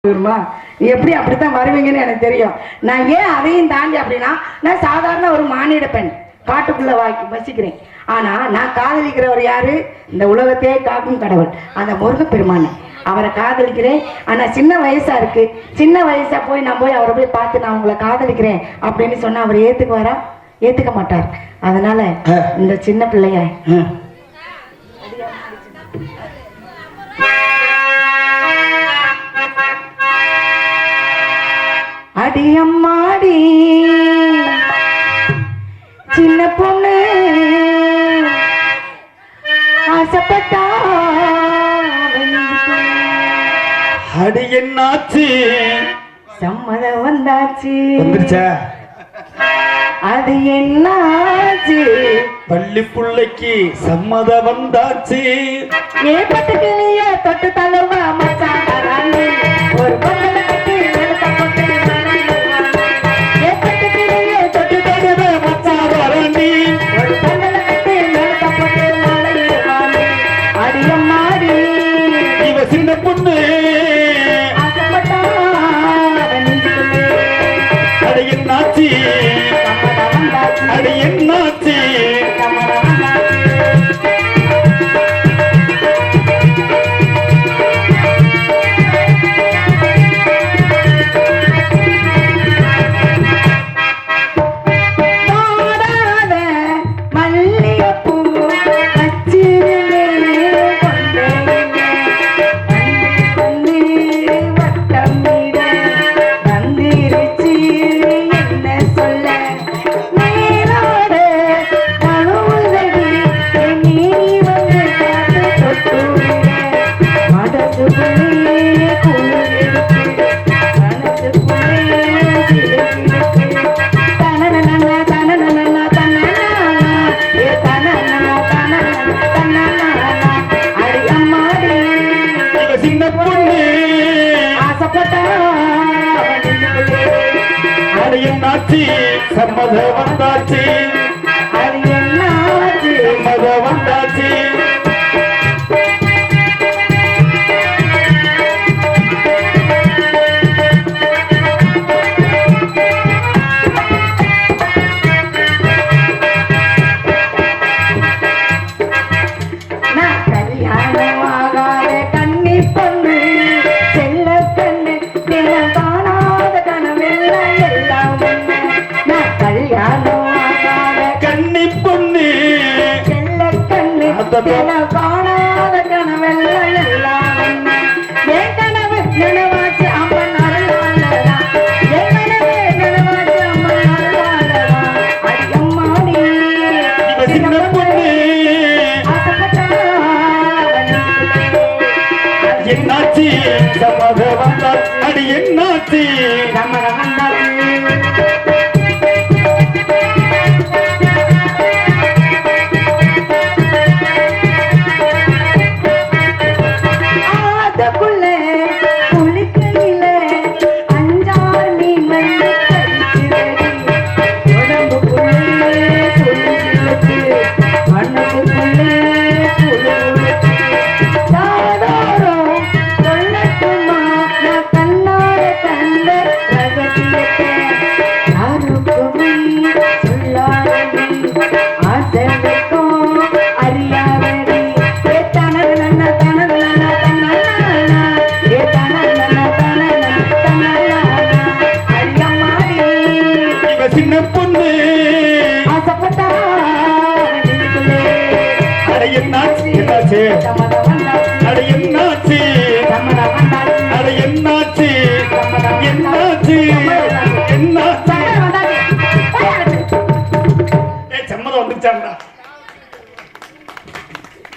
எப்படி அப்படித்தான் வருவீங்கன்னு எனக்கு தெரியும். நான் ஏன் அதையும் தாண்டி அப்படின்னா, நான் சாதாரண ஒரு மானிட பெண், காட்டுக்குள்ள வசிக்கிறேன். ஆனா நான் காதலிக்கிறவர் யாரு? இந்த உலகத்தையே காக்கும் கடவுள், அந்த முருகன் பெருமான். அவரை காதலிக்கிறேன். ஆனா சின்ன வயசா இருக்கு, சின்ன வயசா போய் நான் போய் அவரை போய் பார்த்து நான் உங்களை காதலிக்கிறேன் அப்படின்னு சொன்னா அவர் ஏத்துக்குவாரா? ஏத்துக்க மாட்டார். அதனால இந்த சின்ன பிள்ளைய அடியம்மாடி சின்ன பொண்ணு ஆசைப்பட்டா அடி என்னாச்சு? சம்மதம் வந்தாச்சு. வந்துருச்சா? அது என்னாச்சு? பள்ளி புள்ளைக்கு சம்மதம் வந்தாச்சு. ஏற்பட்டு கிளிய தொட்டு தழுவ மச்சான் ஒரு பக்கத்துல கட்டி வெளுத்த போட்டு ஏற்பட்டு கிளிய தொட்டு தழுவ மச்சான் ஒரு பக்கத்துல கட்டி வெளுத்த போட்டு அடியம்மாடி இவ சின்ன பொண்ணு ஆசைப்பட்டா அடி என்னாச்சு? அடி என்னாச்சு? சம்மதம் வந்தாச்சு. அது என்னாச்சு? சம்மதம் வந்தாச்சு. காணாத கனவெல்லாம் எல்லாம் என் கனவு நினைவாச்சு அம்மன் அருளாளரா, என் கனவு நினைவாச்சு அம்மன் அருளாளரா. அடியம்மாடி சின்ன பொண்ணு ஆசைப்பட்டா என்னாச்சு? சம்மதம் வந்தாச்சு. அடி என்னாச்சு? சம்மதம் வந்தாச்சு. சின்ன பொண்ணு ஆசைப்பட்டா அட என்னாச்சு? என்னாச்சு? அட என்னாச்சு? அட என்னாச்சு? என்னாச்சு? என்னாச்சு? சம்மதம் வந்துச்சாண்டா.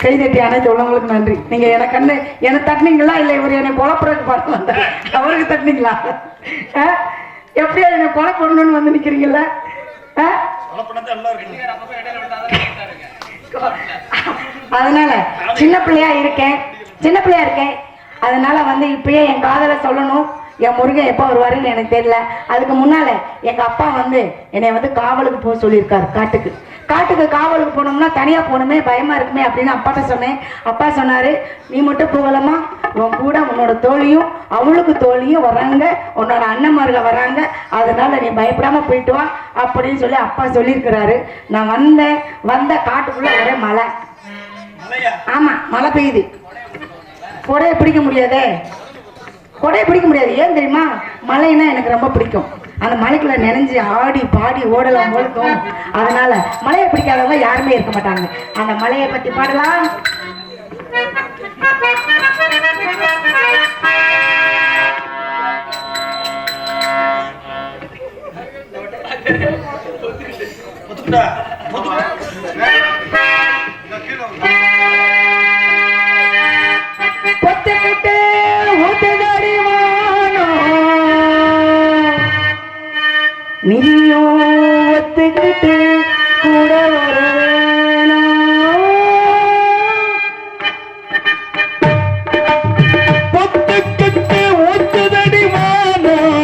கை தட்டி அனைத்து உள்ளவங்களுக்கு நன்றி. நீங்க என்ன தட்டினீங்களா இல்ல இவர் என்னை குழப்பறதுக்கு பார்த்து அவருக்கு தட்டினீங்களா? எப்படியா என்னை கொலை பண்ணணும்னு வந்து நிக்கிறீங்கல்ல? அதனால சின்ன பிள்ளையா இருக்கேன். அதனால வந்து இப்பயே என் காதலை சொல்லணும். என் முருகன் எப்போ வருவாருன்னு எனக்கு தெரியல. அதுக்கு முன்னால எங்க அப்பா வந்து என்னை வந்து காவலுக்கு போக சொல்லியிருக்காரு. காட்டுக்கு காட்டுக்கு காவலுக்கு போனோம்னா தனியா போகணுமே, பயமா இருக்குமே அப்படின்னு அப்பாட்ட சொன்னேன். அப்பா சொன்னாரு, நீ மட்டும் போகலமா, உன் கூட உன்னோட தோழியும் அவளுக்கு தோழியும் வராங்க, உன்னோட அண்ணன்மார்கள் வராங்க, அதனால நீ பயப்படாம போயிட்டு வா அப்படின்னு சொல்லி அப்பா சொல்லியிருக்கிறாரு. நான் வந்த காட்டுக்குள்ள ஒரே மழை. ஆமா, மழை பெய்யுது. கொடையை பிடிக்க முடியாதே, கொடையை பிடிக்க முடியாது. ஏன் தெரியுமா? மழைன்னா எனக்கு ரொம்ப பிடிக்கும். அந்த மலைக்குள்ள நினைஞ்சு ஆடி பாடி ஓடலாம் போல தோணும். அதனால மலையை பிடிக்காதவங்க யாருமே இருக்க மாட்டாங்க. அந்த மலையை பத்தி பாடலாம். பொத்துக்கிட்டு ஊத்துதடி வானம், நீயோ ஒத்துக்கிட்டு கூட வர வேணும். பொத்துக்கிட்டு ஊத்துதடி வானம்,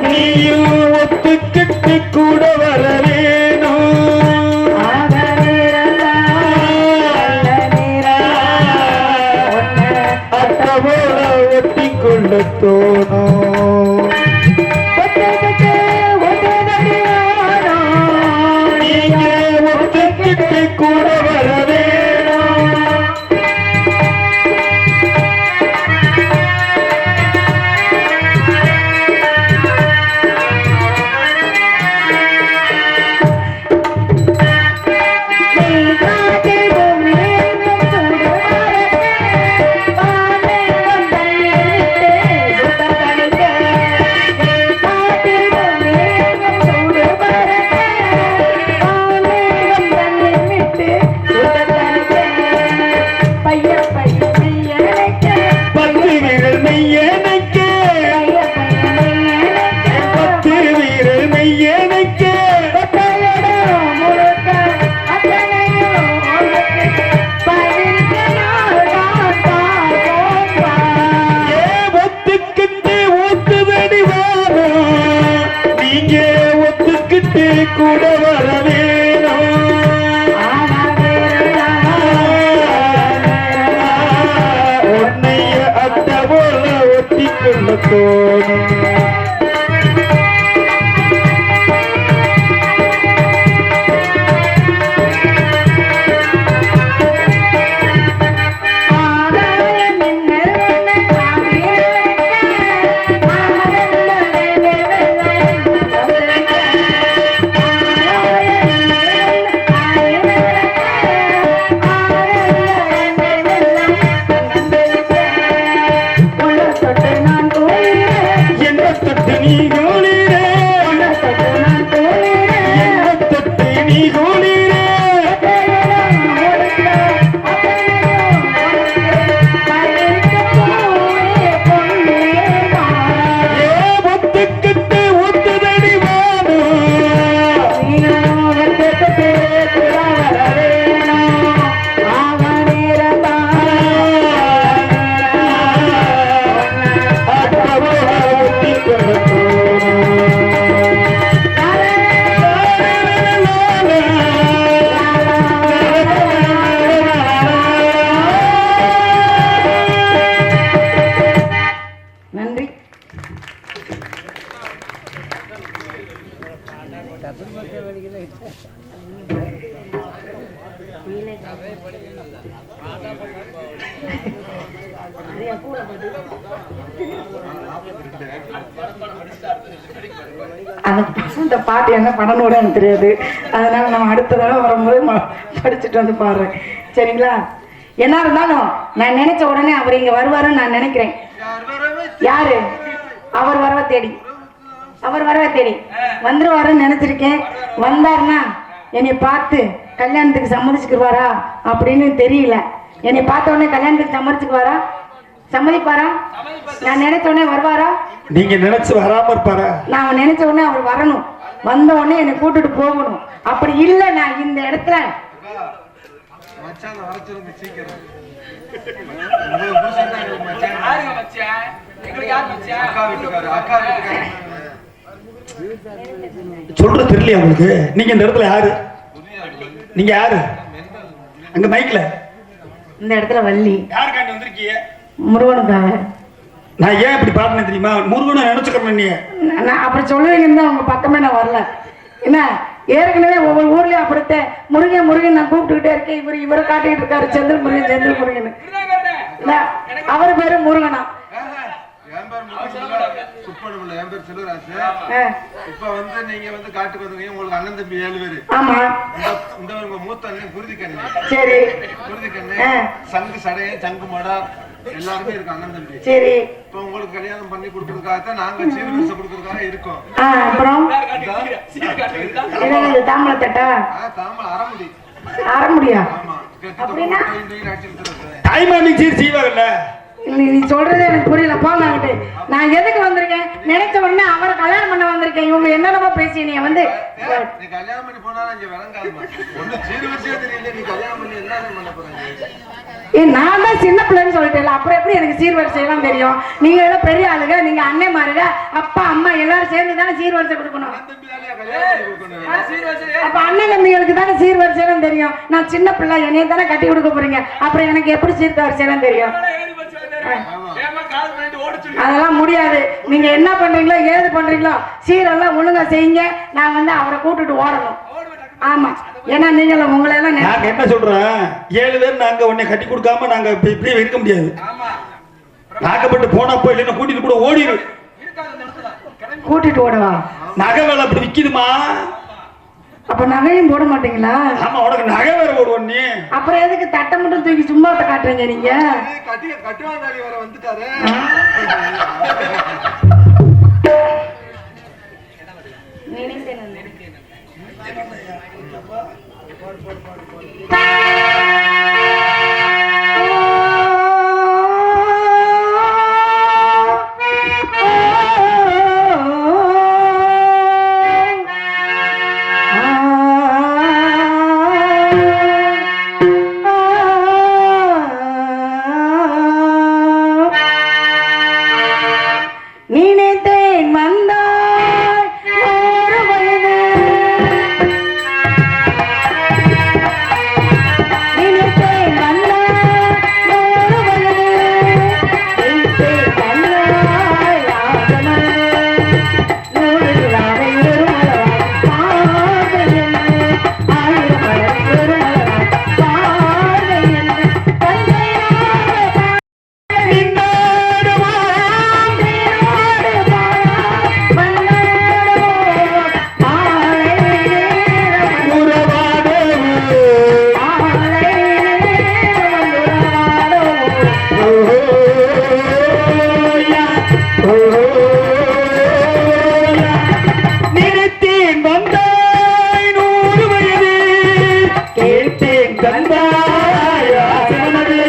நீயோ ஒத்துக்கிட்டு கூட வர வேணும். ஆக அட்டவோட ஒட்டி கொள்ள தோணும். நீங்க ஒத்துக்கிட்டு கூட வர வேணும். கூட வர வேணும். உன்னைய அட்ட போல ஒட்டி கொள்ள தோணும். அந்த பாட்டு என்ன பண்ணனோட எனக்கு தெரியாது. அதனால நம்ம அடுத்த தடவை வரும்போது படிச்சுட்டு வந்து பாடுறேன். சரிங்களா? என்ன இருந்தாலும் நான் நினைச்ச உடனே அவர் இங்க வருவாருன்னு நான் நினைக்கிறேன். யாரு? அவர் வரவ தேடி வந்துருவாருன்னு நினைச்சிருக்கேன். வந்தாருன்னா என்னை பார்த்து கல்யாணத்துக்கு சம்மதிச்சுக்குவாரா அப்படின்னு தெரியல. என்னை பார்த்த உடனே கல்யாணத்துக்கு சம்மதிப்பாரா? நான் நினைச்ச உடனே வருவாரா? நீங்க நினைச்சு வராம இருப்பாரா? நான் நினைச்ச உடனே அவர் வரணும். வந்த உடனே என்னை கூட்டிட்டு போகணும். அப்படி இல்ல நான் இந்த இடத்துல சொல்றது தெரியலையா உங்களுக்கு? நீங்க இந்த இடத்துல யாரு? நீங்க யாரு அங்க மைக்ல இந்த இடத்துல வள்ளி யாருக்காண்டி வந்திருக்கீங்க? முருகனுக்காக. நான் ஏன் இப்படி பாடுனேன் தெரியுமா? முருகனை நினைச்சுக்கிறேன். நீ நான் அப்படி சொல்லுவீங்கன்னு தான் உங்க பக்கமே நான் வரல. என்ன ஏற்கனவே ஒவ்வொரு ஊர்லயும் அப்படித்தான் முருகன் முருகன் நான் கூப்பிட்டுக்கிட்டே இருக்கேன். இவரை காட்டிட்டு இருக்காரு செந்தில் முருகன் செந்தில் முருகன். அவர் பேரு முருகனா? இப்ப வந்து நீங்க வந்து காட்டுக்கு வந்தீங்க. உங்களுக்கு அண்ணன் தம்பி 7 பேரு. ஆமா. இந்த உங்க மூத்த அண்ணன் குருதிக்கண்ணு. சரி. குருதிக்கண்ணு சங்கு சடையன் சங்கு மடா எல்லாருமே இருக்கு அண்ணன் தம்பி. சரி. இப்ப உங்களுக்கு கல்யாணம் பண்ணி கொடுக்கறதுக்காக நாங்க சீர்வரிசை கொடுக்கறதுக்காக இருக்கோம். அப்புறம் தாமரை தட்டா? தாமரை அரைமுடி. அரைமுடியா? ஆமா. அப்படின்னா தாய்மாமி சீர் செய்வாங்கல்ல. நீ சொல்றதே எனக்கு புரியல. போங்க. நான் எதுக்கு வந்திருக்கேன்? நினைச்ச உடனே அவரை கல்யாணம் பண்ண வந்திருக்கேன். இவங்க என்னென்னமோ பேசி நீ வந்து நீ கல்யாணம் பண்ணி போனா இங்க விளங்காதுமா. ஒண்ணு சீர்வரிசையா தெரியல. நீ கல்யாணம் பண்ணி என்ன பண்ண போறீங்க? நான் தான் சின்ன பிள்ளைன்னு சொல்லிட்டேன். அப்புறம் எப்படி எனக்கு சீர்வரிசை எல்லாம் தெரியும்? நீங்க எல்லாம் பெரிய ஆளுங்க. நீங்க அண்ணன் மாருங்க. அப்பா அம்மா எல்லாரும் சேர்ந்து தானே சீர்வரிசை கொடுக்கணும். அப்ப அண்ணன் தம்பிகளுக்கு தானே சீர்வரிசை எல்லாம் தெரியும். நான் சின்ன பிள்ளை, என்னைய தானே கட்டி கொடுக்க போறீங்க. அப்புறம் எனக்கு எப்படி சீர்வரிசை எல்லாம் தெரியும்? அதெல்லாம் முடியாது. நீங்க என்ன பண்றீங்களோ ஏது பண்றீங்களோ சீரெல்லாம் ஒழுங்கா செய்யுங்க. நான் வந்து அவரை கூட்டிட்டு ஓடணும். ஆமா. ஏன்னா நீங்க உங்களை எல்லாம் நாங்க என்ன சொல்றேன், 7 பேர் நாங்க உன்னை கட்டி கொடுக்காம நாங்க இப்படியே இருக்க முடியாது. நாக்கப்பட்டு போனா போய் இல்லைன்னா கூட்டிட்டு கூட ஓடிடு. கூட்டிட்டு ஓடவா? நகை வேலை அப்படி விக்குதுமா. அப்ப நகையும் போட மாட்டீங்களா? ஆமா, உனக்கு நகை வேற போடுவோம் நீ. அப்புறம் எதுக்கு தட்டை மட்டும் தூக்கி சும்மா காட்டுறீங்க நீங்க? கட்டுவாதாரி வர வந்துட்டாரு. நினைத்தேன் வந்தாய் 100 வயது. நினைத்தேன் வந்தாய் 100 வயது. நினைத்தேன் வந்தாய் ராஜமனது. 100 ராவை ஒரு மலராய் பாதை என்று 1000 மலர் ஒரு மலராய் பாதை என்று தந்தையாக நினைத்தேன் வந்தாய் 100 வயது. கேட்டேன் கந்தாய் ஆசனது.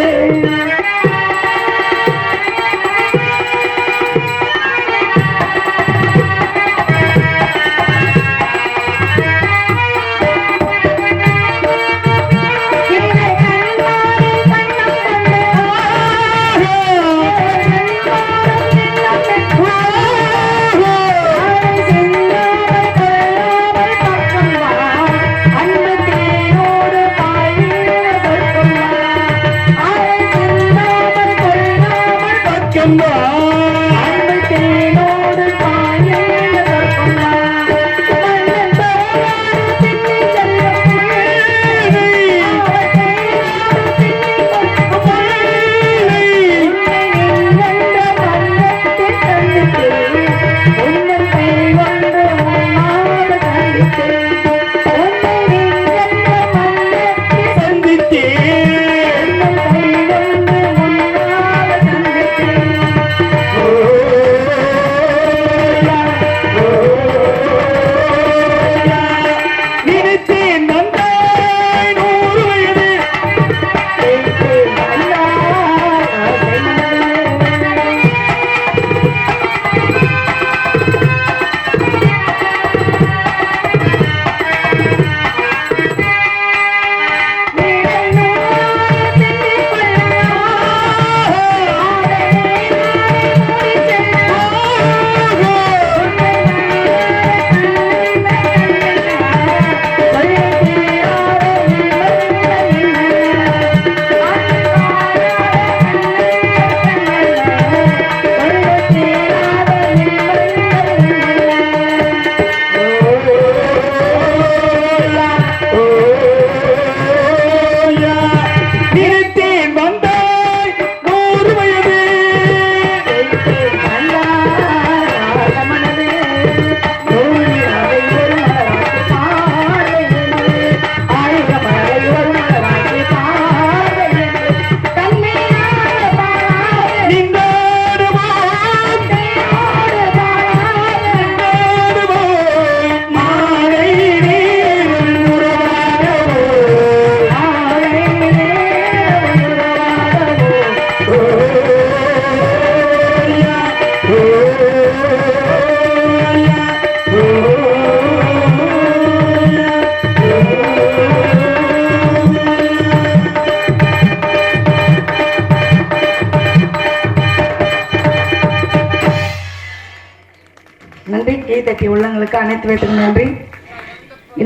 தட்டிய உள்ளங்களுக்கு அனைத்து பேத்துக்கு நன்றி.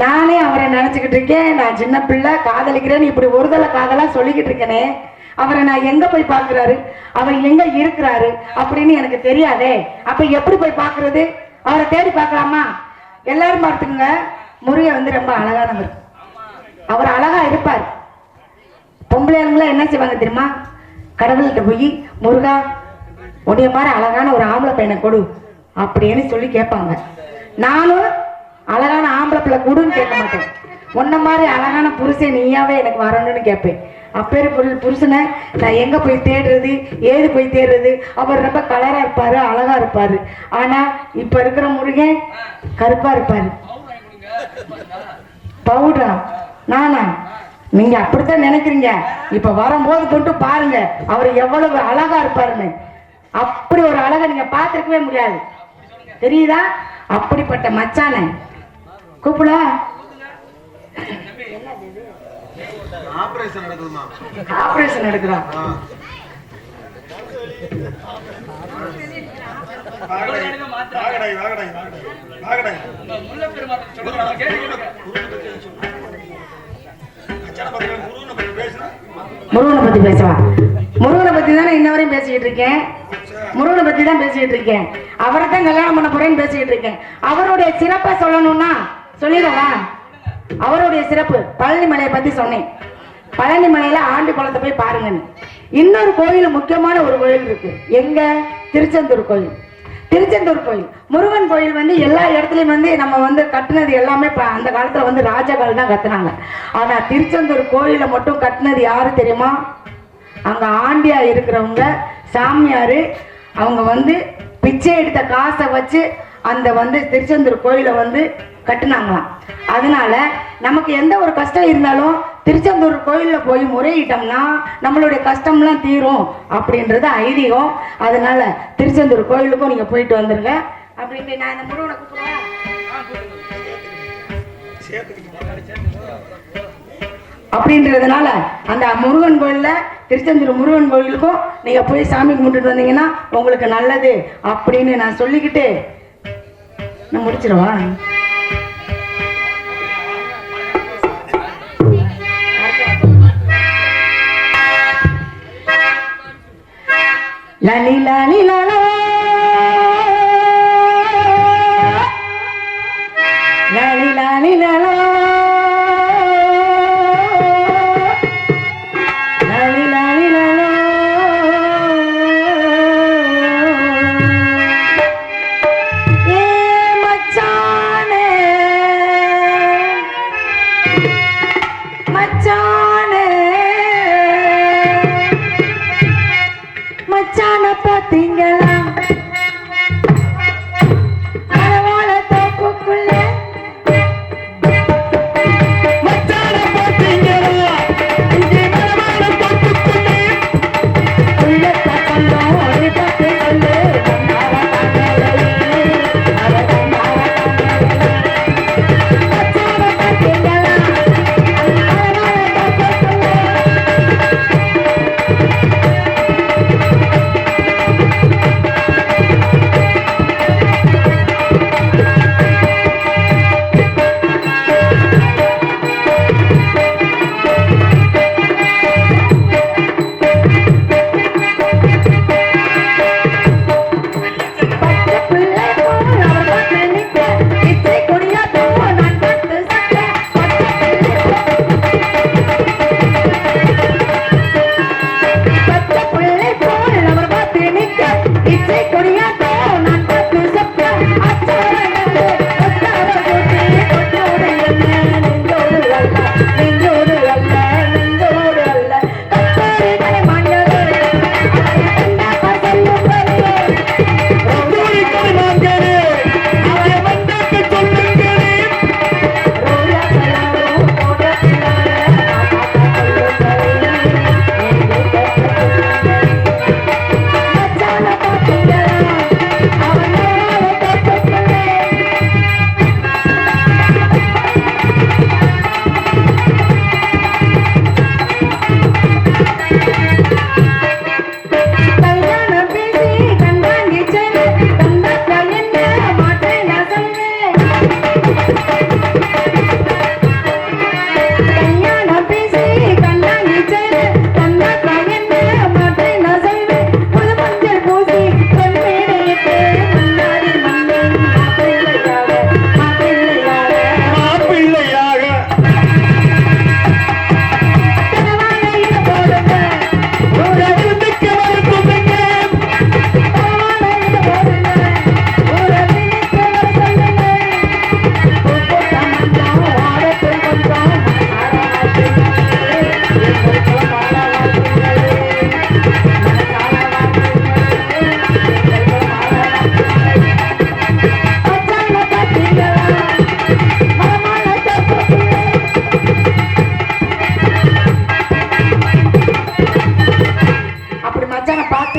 நானே அவரை நினைச்சுக்கிட்டு இருக்கேன், நான் சின்ன பிள்ளை காதலிக்கிறேன்னு இப்படி ஒருதலை காதலா சொல்லிக்கிட்டு இருக்கேனே, அவரை நான் எங்க போய் பார்க்கிறாரு, அவர் எங்க இருக்கிறாரு அப்படின்னு எனக்கு தெரியாதே. அப்ப எப்படி போய் பார்க்கறது? அவரை தேடி பார்க்கலாமா? எல்லாரும் பார்த்துக்குங்க, முருகன் வந்து ரொம்ப அழகானவர். அவர் அழகா இருப்பார். பொம்பளைங்களா என்ன செய்வாங்க தெரியுமா? கடவுள்கிட்ட போய் முருகா உடைய மாதிரி அழகான ஒரு ஆம்பளை பையனை கொடு அப்படின்னு சொல்லி கேட்பாங்க. நானும் அழகான ஆம்பளை பிள்ளை கொடுன்னு கேட்க மாட்டேன், உன்ன மாதிரி அழகான புருஷன் நீயாவே எனக்கு வரணும்னு கேட்பேன். அப்பேரு புருஷனை நான் எங்க போய் தேடுறது, ஏது போய் தேடுறது? அவர் ரொம்ப கலரா இருப்பாரு, அழகா இருப்பாரு. ஆனா இப்ப இருக்கிற முருகன் கருப்பா இருப்பாரு. பவுடரா? நானா? நீங்க அப்படித்தான் நினைக்கிறீங்க. இப்ப வரும்போது கொண்டு பாருங்க அவர் எவ்வளவு அழகா இருப்பாருன்னு. அப்படி ஒரு அழகை நீங்க பார்த்திருக்கவே முடியாது, தெரியுதா? அப்படிப்பட்ட மச்சான கூப்பிட ஆபரேஷன் நடக்குதுமா? ஆபரேஷன் நடக்குதா? முருகனை பத்தி பேசவா? முருகனை பத்தி தானே இன்ன வரையும் பேசிக்கிட்டு இருக்கேன். முருகனை பத்தி தான் பேசிக்கிட்டு இருக்கேன். அவரை தான் கல்யாணம் பண்ண போறேன்னு பேசிக்கிட்டு இருக்கேன். அவருடைய சிறப்பை சொல்லணும்னா சொல்லிடவா? அவருடைய சிறப்பு பழனி மலையை பத்தி சொன்னேன். பழனி மலையில ஆண்டு குளத்தை போய் பாருங்கன்னு. இன்னொரு கோயில், முக்கியமான ஒரு கோயில் இருக்கு. எங்க? திருச்செந்தூர் கோயில். திருச்செந்தூர் கோயில் முருகன் கோயில் வந்து எல்லா இடத்துலயும் வந்து நம்ம வந்து கட்டினது எல்லாமே அந்த காலத்துல வந்து ராஜாக்கள் தான் கத்துனாங்க. ஆனா திருச்செந்தூர் கோயிலை மட்டும் கட்டினது யாரு தெரியுமா? அங்க ஆண்டியா இருக்கிறவங்க சாமியாரு. அவங்க வந்து பிச்சை எடுத்த காசை வச்சு அந்த வந்து திருச்செந்தூர் கோயிலை வந்து கட்டுனாங்களாம். அதனால நமக்கு எந்த ஒரு கஷ்டம் இருந்தாலும் திருச்செந்தூர் கோயில்ல போய் முறையிட்டோம்னா நம்மளுடைய கஷ்டம்லாம் தீரும் அப்படின்றது ஐதீகம். அதனால திருச்செந்தூர் கோயிலுக்கும் நீங்க போயிட்டு வந்துருங்க அப்படின்ட்டு நான் இந்த முருகனை கூப்பிடுவேன். அப்படின்றதுனால அந்த முருகன் கோயில்ல, திருச்செந்தூர் முருகன் கோயிலுக்கும் நீங்க போய் சாமி கும்பிட்டுட்டு வந்தீங்கன்னா உங்களுக்கு நல்லது அப்படின்னு நான் சொல்லிக்கிட்டு நான் முடிச்சிருவா. லாலி லாலி லாலா லாலி லாலி லாலா லாலி லாலி லாலா. ஏ மச்சானே மச்சானே மச்சான பாத்தீங்களா?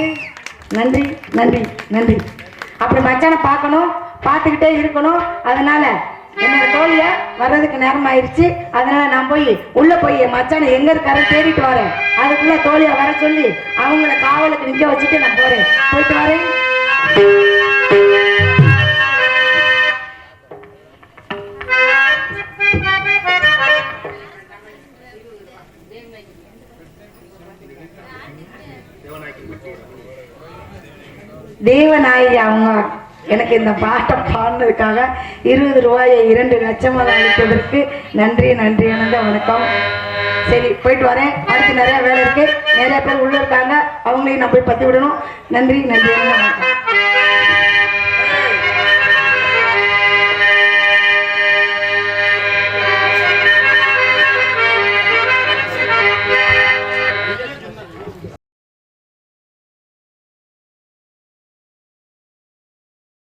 பார்த்து நன்றி நன்றி நன்றி. அப்படி மச்சானை பார்க்கணும், பார்த்துக்கிட்டே இருக்கணும். அதனால என்னோட தோழிய வர்றதுக்கு நேரம் ஆயிடுச்சு. அதனால நான் போய் உள்ள போய் என் மச்சானை எங்க இருக்காரு தேடிட்டு வரேன். அதுக்குள்ள தோழிய வர சொல்லி அவங்கள காவலுக்கு நிக்க வச்சுட்டு நான் போறேன். போயிட்டு வரேன். தேவநாயகி அவங்க எனக்கு இந்த பாட்டை பாடினதுக்காக 20 ரூபாயை 2 லட்சமாக அளித்ததற்கு நன்றி நன்றி ஆனந்த வணக்கம். சரி போயிட்டு வரேன். அடுத்து நிறைய வேலை இருக்கு, நிறைய பேர் உள்ள இருக்காங்க, அவங்களையும் நான் போய் பத்தி விடணும். நன்றி நன்றி ஆனந்த வணக்கம்.